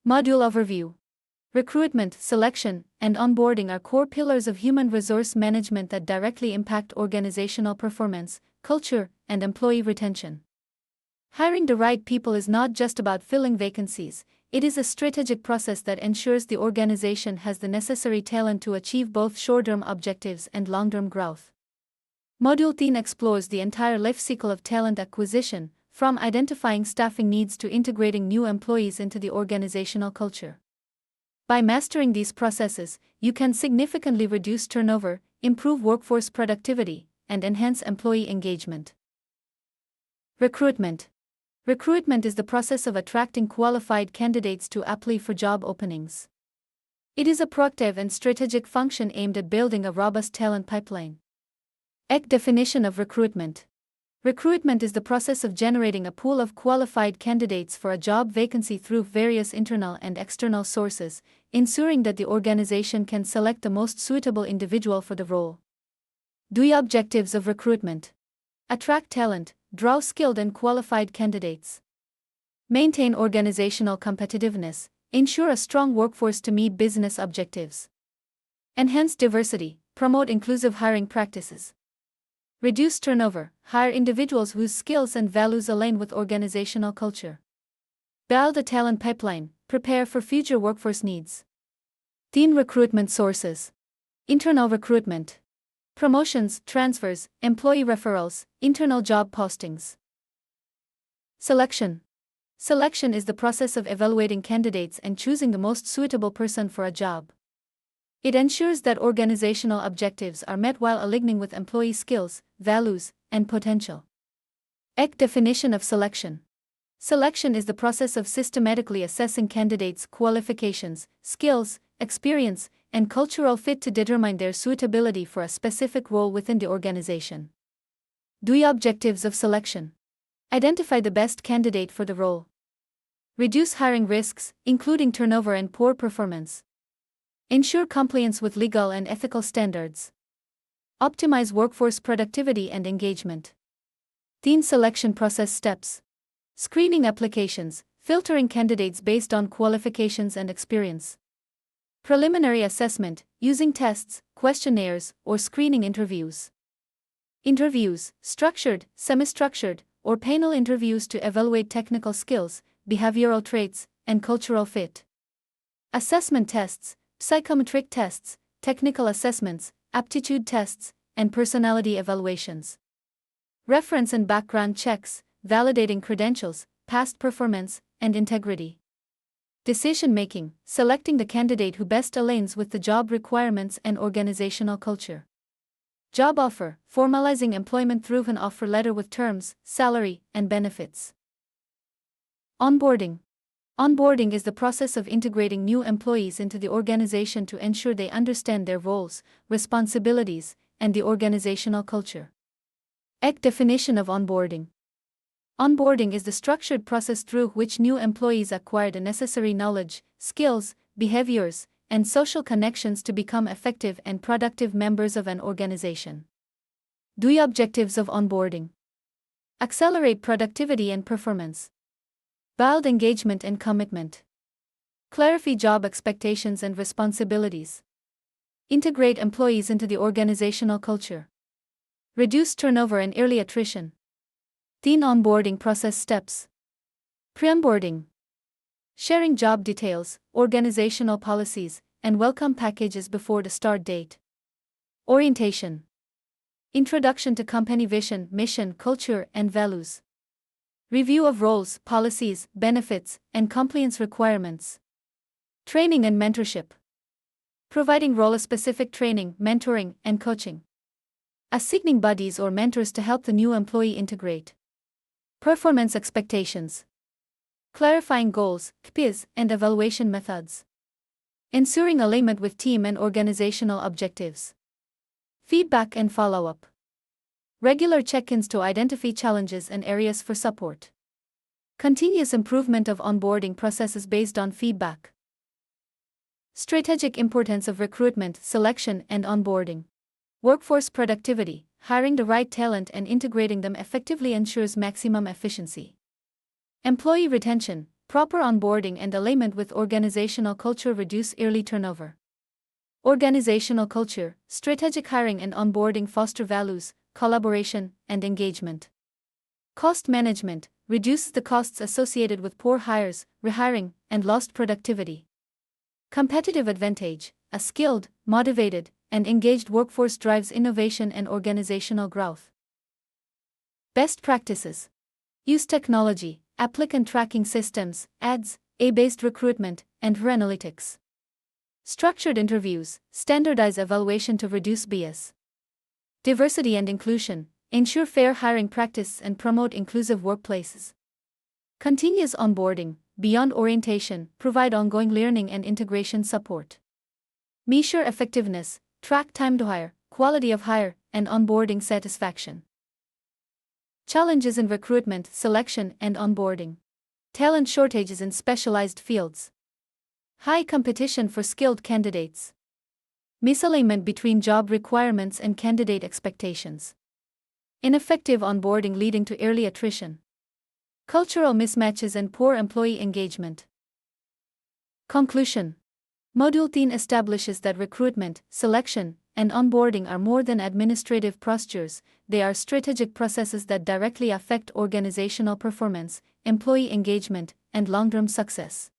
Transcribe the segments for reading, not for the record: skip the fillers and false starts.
Module Overview. Recruitment, selection, and onboarding are core pillars of human resource management that directly impact organizational performance, culture, and employee retention. Hiring the right people is not just about filling vacancies, it is a strategic process that ensures the organization has the necessary talent to achieve both short-term objectives and long-term growth. Module 10 explores the entire lifecycle of talent acquisition, from identifying staffing needs to integrating new employees into the organizational culture. By mastering these processes, you can significantly reduce turnover, improve workforce productivity, and enhance employee engagement. Recruitment. Recruitment is the process of attracting qualified candidates to apply for job openings. It is a proactive and strategic function aimed at building a robust talent pipeline. Definition of recruitment. Recruitment is the process of generating a pool of qualified candidates for a job vacancy through various internal and external sources, ensuring that the organization can select the most suitable individual for the role. The objectives of recruitment: attract talent, draw skilled and qualified candidates, maintain organizational competitiveness, ensure a strong workforce to meet business objectives, enhance diversity, promote inclusive hiring practices, reduce turnover, hire individuals whose skills and values align with organizational culture, build a talent pipeline, prepare for future workforce needs. 10 recruitment sources. Internal recruitment. Promotions, transfers, employee referrals, internal job postings. Selection. Selection is the process of evaluating candidates and choosing the most suitable person for a job. It ensures that organizational objectives are met while aligning with employee skills, values, and potential. Definition of selection. Selection is the process of systematically assessing candidates' qualifications, skills, experience, and cultural fit to determine their suitability for a specific role within the organization. The objectives of selection: identify the best candidate for the role, reduce hiring risks, including turnover and poor performance, ensure compliance with legal and ethical standards, optimize workforce productivity and engagement. 10 selection process steps: screening applications, filtering candidates based on qualifications and experience. Preliminary assessment, using tests, questionnaires, or screening interviews. Interviews, structured, semi-structured, or panel interviews to evaluate technical skills, behavioral traits, and cultural fit. Assessment tests, psychometric tests, technical assessments, aptitude tests, and personality evaluations. Reference and background checks, validating credentials, past performance, and integrity. Decision-making, selecting the candidate who best aligns with the job requirements and organizational culture. Job offer, formalizing employment through an offer letter with terms, salary, and benefits. Onboarding. Onboarding is the process of integrating new employees into the organization to ensure they understand their roles, responsibilities, and the organizational culture. Definition of onboarding. Onboarding is the structured process through which new employees acquire the necessary knowledge, skills, behaviors, and social connections to become effective and productive members of an organization. The objectives of onboarding: accelerate productivity and performance, build engagement and commitment, clarify job expectations and responsibilities, integrate employees into the organizational culture, reduce turnover and early attrition. 10 onboarding process steps. Pre-onboarding. Sharing job details, organizational policies, and welcome packages before the start date. Orientation. Introduction to company vision, mission, culture, and values. Review of roles, policies, benefits, and compliance requirements. Training and mentorship. Providing role-specific training, mentoring, and coaching. Assigning buddies or mentors to help the new employee integrate. Performance expectations. Clarifying goals, KPIs, and evaluation methods. Ensuring alignment with team and organizational objectives. Feedback and follow-up. Regular check-ins to identify challenges and areas for support. Continuous improvement of onboarding processes based on feedback. Strategic importance of recruitment, selection, and onboarding. Workforce productivity. Hiring the right talent and integrating them effectively ensures maximum efficiency. Employee retention. Proper onboarding and alignment with organizational culture reduce early turnover. Organizational culture, strategic hiring and onboarding foster values, collaboration, and engagement. Cost management reduces the costs associated with poor hires, rehiring, and lost productivity. Competitive advantage: a skilled, motivated, and engaged workforce drives innovation and organizational growth. Best practices: use technology, applicant tracking systems, ads, AI-based recruitment, and HR analytics. Structured interviews, standardize evaluation to reduce bias. Diversity and inclusion, ensure fair hiring practice and promote inclusive workplaces. Continuous onboarding, beyond orientation, provide ongoing learning and integration support. Measure effectiveness, track time to hire, quality of hire, and onboarding satisfaction. Challenges in recruitment, selection, and onboarding. Talent shortages in specialized fields. High competition for skilled candidates. Misalignment between job requirements and candidate expectations. Ineffective onboarding leading to early attrition. Cultural mismatches and poor employee engagement. Conclusion: Module 10 establishes that recruitment, selection, and onboarding are more than administrative procedures, they are strategic processes that directly affect organizational performance, employee engagement, and long-term success.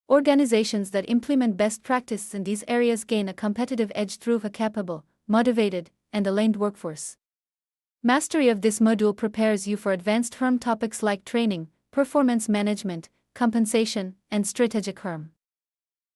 Organizations that implement best practices in these areas gain a competitive edge through a capable, motivated, and aligned workforce. Mastery of this module prepares you for advanced HR topics like training, performance management, compensation, and strategic HR.